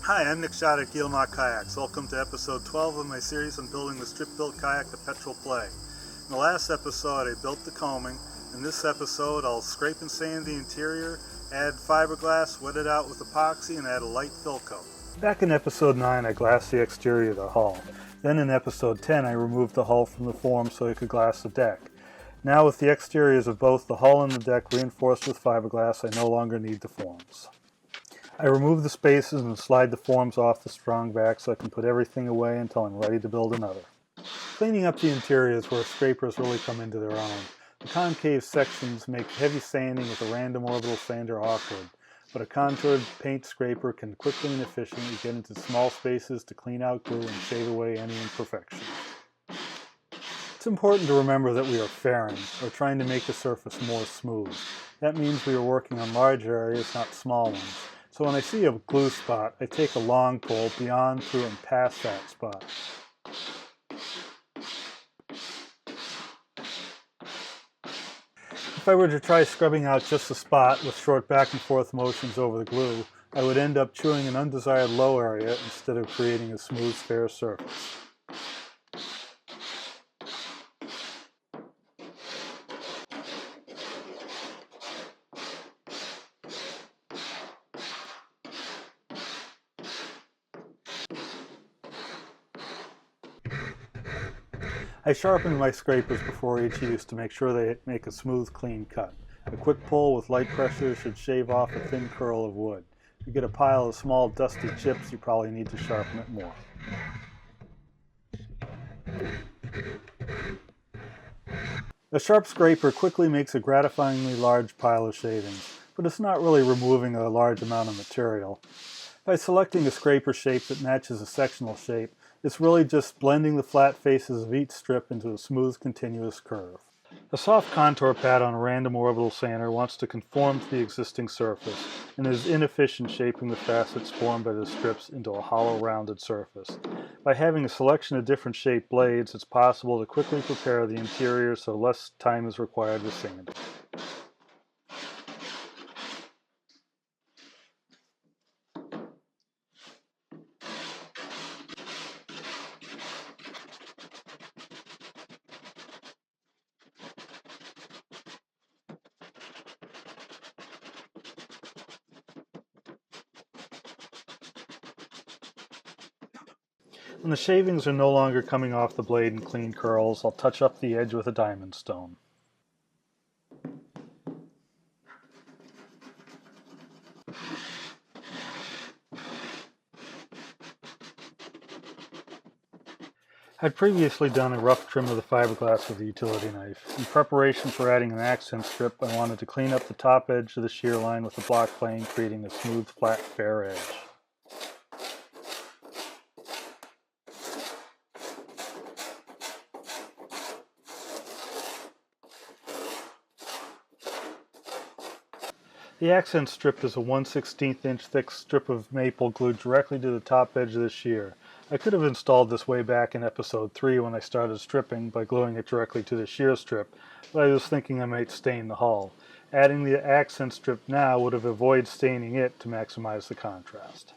Hi, I'm Nick Schade at Kayaks. Welcome to episode 12 of my series on building the strip-built kayak, the Petrol Play. In the last episode, I built the coaming. In this episode, I'll scrape and sand the interior, add fiberglass, wet it out with epoxy, and add a light fill coat. Back in episode 9, I glassed the exterior of the hull. Then in episode 10, I removed the hull from the form so I could glass the deck. Now with the exteriors of both the hull and the deck reinforced with fiberglass, I no longer need the forms. I remove the spaces and slide the forms off the strong back so I can put everything away until I'm ready to build another. Cleaning up the interior is where scrapers really come into their own. The concave sections make heavy sanding with a random orbital sander awkward, but a contoured paint scraper can quickly and efficiently get into small spaces to clean out glue and shave away any imperfections. It's important to remember that we are fairing, or trying to make the surface more smooth. That means we are working on large areas, not small ones. So when I see a glue spot, I take a long pull beyond, through, and past that spot. If I were to try scrubbing out just the spot with short back and forth motions over the glue, I would end up chewing an undesired low area instead of creating a smooth, fair surface. I sharpen my scrapers before each use to make sure they make a smooth, clean cut. A quick pull with light pressure should shave off a thin curl of wood. If you get a pile of small, dusty chips, you probably need to sharpen it more. A sharp scraper quickly makes a gratifyingly large pile of shavings, but it's not really removing a large amount of material. By selecting a scraper shape that matches a sectional shape, it's really just blending the flat faces of each strip into a smooth, continuous curve. A soft contour pad on a random orbital sander wants to conform to the existing surface and is inefficient shaping the facets formed by the strips into a hollow, rounded surface. By having a selection of different shaped blades, it's possible to quickly prepare the interior so less time is required with sanding. When the shavings are no longer coming off the blade in clean curls, I'll touch up the edge with a diamond stone. I'd previously done a rough trim of the fiberglass with a utility knife. In preparation for adding an accent strip, I wanted to clean up the top edge of the shear line with a block plane, creating a smooth, flat, fair edge. The accent strip is a 1/16 inch thick strip of maple glued directly to the top edge of the shear. I could have installed this way back in episode 3 when I started stripping by gluing it directly to the shear strip, but I was thinking I might stain the hull. Adding the accent strip now would have avoided staining it to maximize the contrast.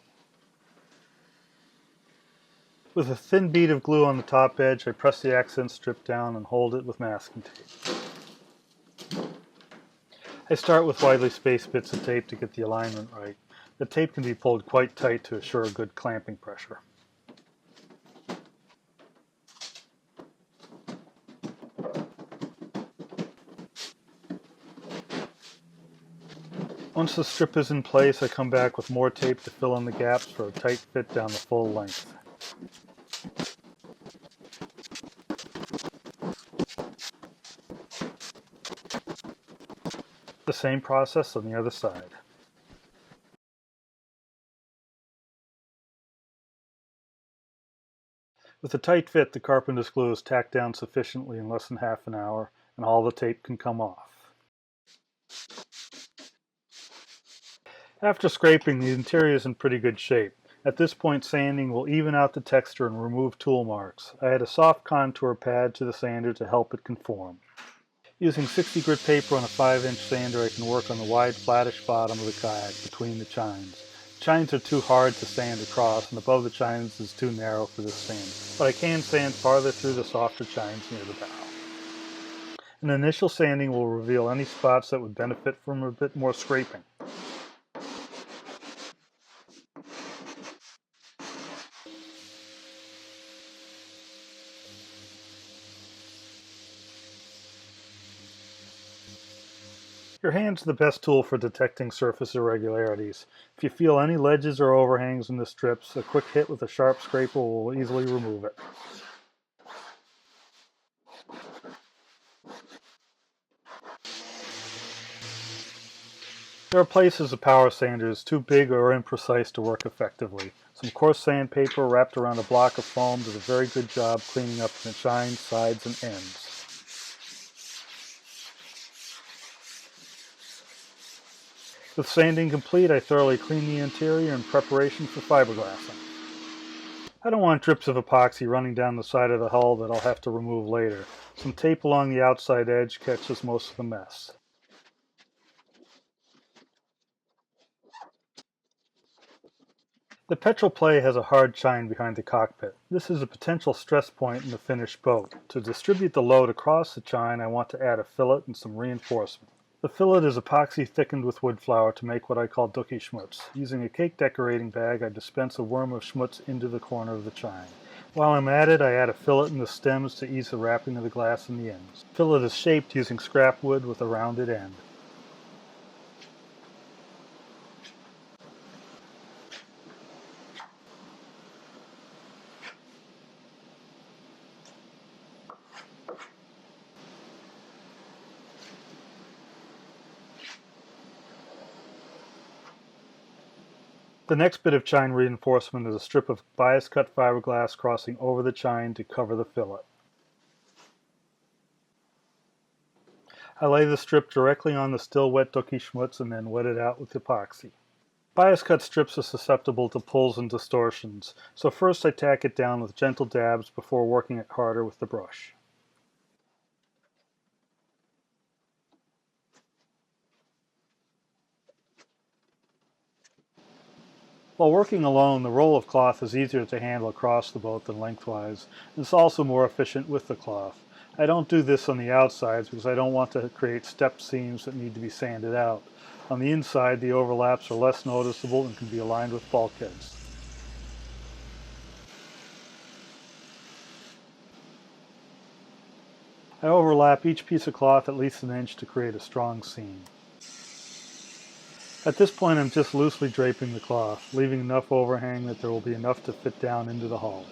With a thin bead of glue on the top edge, I press the accent strip down and hold it with masking tape. I start with widely spaced bits of tape to get the alignment right. The tape can be pulled quite tight to assure good clamping pressure. Once the strip is in place, I come back with more tape to fill in the gaps for a tight fit down the full length. The same process on the other side. With a tight fit, the carpenter's glue is tacked down sufficiently in less than half an hour, and all the tape can come off. After scraping, the interior is in pretty good shape. At this point, sanding will even out the texture and remove tool marks. I add a soft contour pad to the sander to help it conform. Using 60 grit paper on a 5-inch sander, I can work on the wide, flattish bottom of the kayak between the chines. Chines are too hard to sand across, and above the chines is too narrow for this sand, but I can sand farther through the softer chines near the barrel. An initial sanding will reveal any spots that would benefit from a bit more scraping. Your hand's the best tool for detecting surface irregularities. If you feel any ledges or overhangs in the strips, a quick hit with a sharp scraper will easily remove it. There are places a power sander is too big or imprecise to work effectively. Some coarse sandpaper wrapped around a block of foam does a very good job cleaning up the chines, sides, and ends. With sanding complete, I thoroughly clean the interior in preparation for fiberglassing. I don't want drips of epoxy running down the side of the hull that I'll have to remove later. Some tape along the outside edge catches most of the mess. The petrol plate has a hard chine behind the cockpit. This is a potential stress point in the finished boat. To distribute the load across the chine, I want to add a fillet and some reinforcement. The fillet is epoxy thickened with wood flour to make what I call dookie schmutz. Using a cake decorating bag, I dispense a worm of schmutz into the corner of the chine. While I'm at it, I add a fillet in the stems to ease the wrapping of the glass in the ends. The fillet is shaped using scrap wood with a rounded end. The next bit of chine reinforcement is a strip of bias cut fiberglass crossing over the chine to cover the fillet. I lay the strip directly on the still wet dookie schmutz and then wet it out with epoxy. Bias cut strips are susceptible to pulls and distortions, so first I tack it down with gentle dabs before working it harder with the brush. While working alone, the roll of cloth is easier to handle across the boat than lengthwise, and it's also more efficient with the cloth. I don't do this on the outsides because I don't want to create step seams that need to be sanded out. On the inside, the overlaps are less noticeable and can be aligned with bulkheads. I overlap each piece of cloth at least an inch to create a strong seam. At this point, I'm just loosely draping the cloth, leaving enough overhang that there will be enough to fit down into the hull.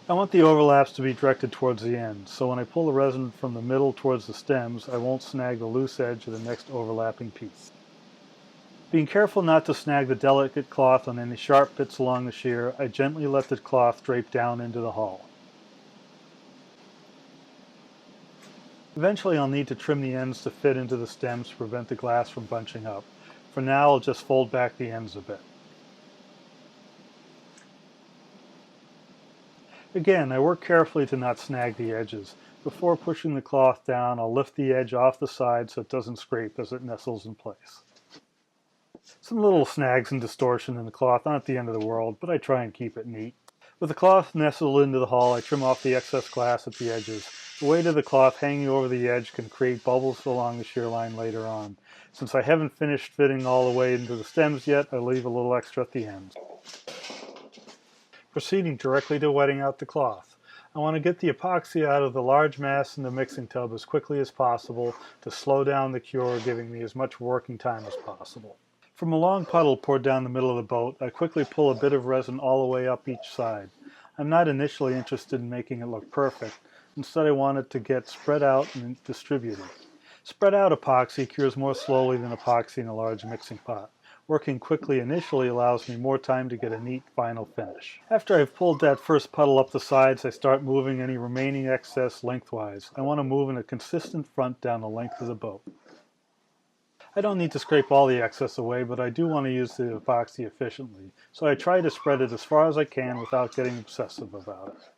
I want the overlaps to be directed towards the end, so when I pull the resin from the middle towards the stems, I won't snag the loose edge of the next overlapping piece. Being careful not to snag the delicate cloth on any sharp bits along the shear, I gently let the cloth drape down into the hull. Eventually I'll need to trim the ends to fit into the stems to prevent the glass from bunching up. For now, I'll just fold back the ends a bit. Again, I work carefully to not snag the edges. Before pushing the cloth down, I'll lift the edge off the side so it doesn't scrape as it nestles in place. Some little snags and distortion in the cloth aren't the end of the world, but I try and keep it neat. With the cloth nestled into the hull, I trim off the excess glass at the edges. The weight of the cloth hanging over the edge can create bubbles along the shear line later on. Since I haven't finished fitting all the way into the stems yet, I leave a little extra at the ends. Proceeding directly to wetting out the cloth. I want to get the epoxy out of the large mass in the mixing tub as quickly as possible to slow down the cure, giving me as much working time as possible. From a long puddle poured down the middle of the boat, I quickly pull a bit of resin all the way up each side. I'm not initially interested in making it look perfect. Instead, I want it to get spread out and distributed. Spread out epoxy cures more slowly than epoxy in a large mixing pot. Working quickly initially allows me more time to get a neat final finish. After I've pulled that first puddle up the sides, I start moving any remaining excess lengthwise. I want to move in a consistent front down the length of the boat. I don't need to scrape all the excess away, but I do want to use the epoxy efficiently, so I try to spread it as far as I can without getting obsessive about it.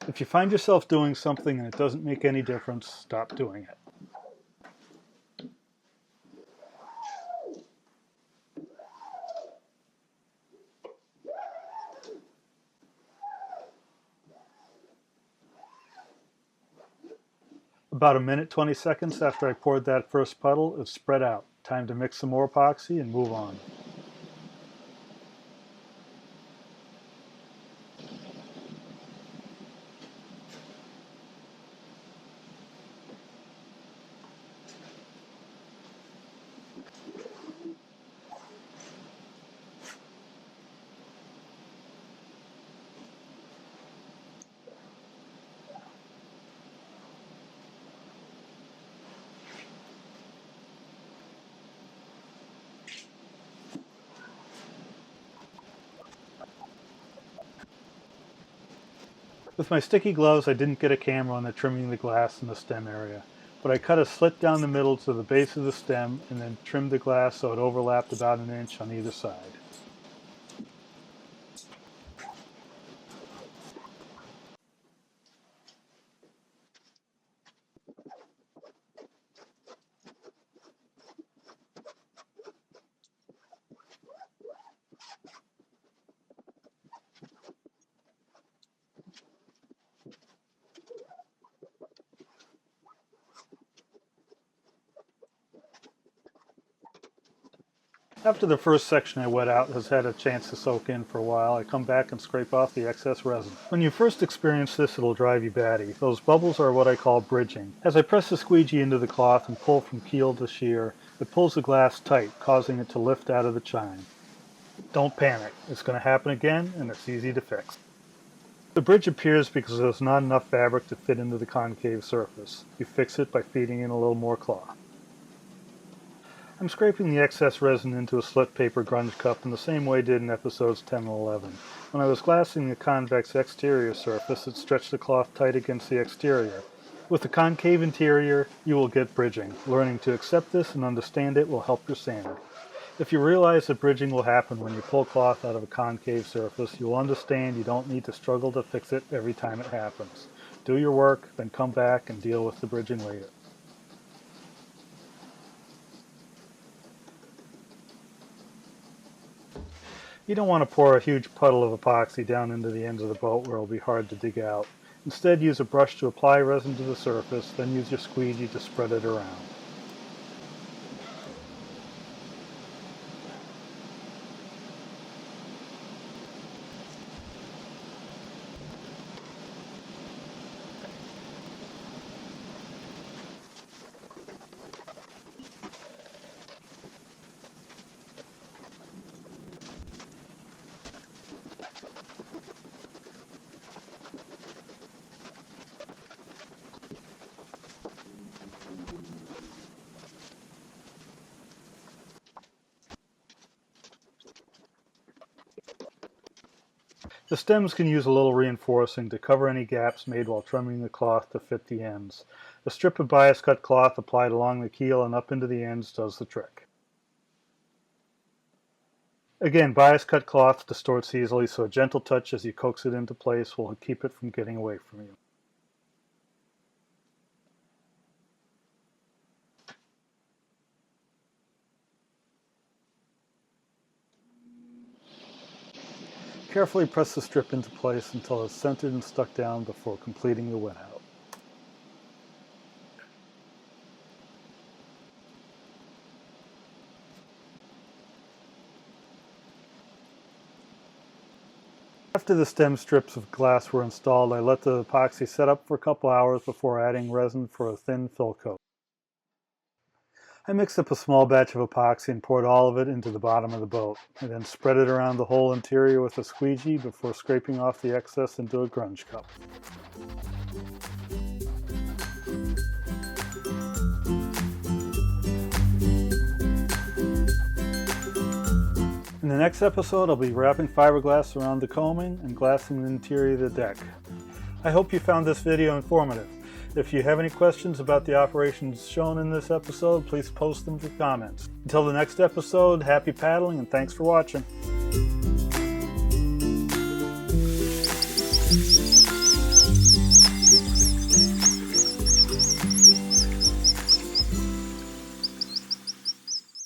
If you find yourself doing something and it doesn't make any difference, stop doing it. About a minute 20 seconds after I poured that first puddle, it spread out. Time to mix some more epoxy and move on. With my sticky gloves, I didn't get a camera on the trimming the glass in the stem area, but I cut a slit down the middle to the base of the stem and then trimmed the glass so it overlapped about an inch on either side. After the first section I wet out has had a chance to soak in for a while, I come back and scrape off the excess resin. When you first experience this, it'll drive you batty. Those bubbles are what I call bridging. As I press the squeegee into the cloth and pull from keel to shear, it pulls the glass tight, causing it to lift out of the chine. Don't panic. It's going to happen again, and it's easy to fix. The bridge appears because there's not enough fabric to fit into the concave surface. You fix it by feeding in a little more cloth. I'm scraping the excess resin into a slit paper grunge cup in the same way I did in episodes 10 and 11. When I was glassing the convex exterior surface, it stretched the cloth tight against the exterior. With the concave interior, you will get bridging. Learning to accept this and understand it will help your sanding. If you realize that bridging will happen when you pull cloth out of a concave surface, you'll understand you don't need to struggle to fix it every time it happens. Do your work, then come back and deal with the bridging later. You don't want to pour a huge puddle of epoxy down into the ends of the boat where it will be hard to dig out. Instead, use a brush to apply resin to the surface, then use your squeegee to spread it around. The stems can use a little reinforcing to cover any gaps made while trimming the cloth to fit the ends. A strip of bias cut cloth applied along the keel and up into the ends does the trick. Again, bias cut cloth distorts easily, so a gentle touch as you coax it into place will keep it from getting away from you. Carefully press the strip into place until it's centered and stuck down before completing the wet out. After the stem strips of glass were installed, I let the epoxy set up for a couple hours before adding resin for a thin fill coat. I mixed up a small batch of epoxy and poured all of it into the bottom of the boat. I then spread it around the whole interior with a squeegee before scraping off the excess into a grunge cup. In the next episode, I'll be wrapping fiberglass around the coaming and glassing the interior of the deck. I hope you found this video informative. If you have any questions about the operations shown in this episode, please post them in the comments. Until the next episode, happy paddling and thanks for watching.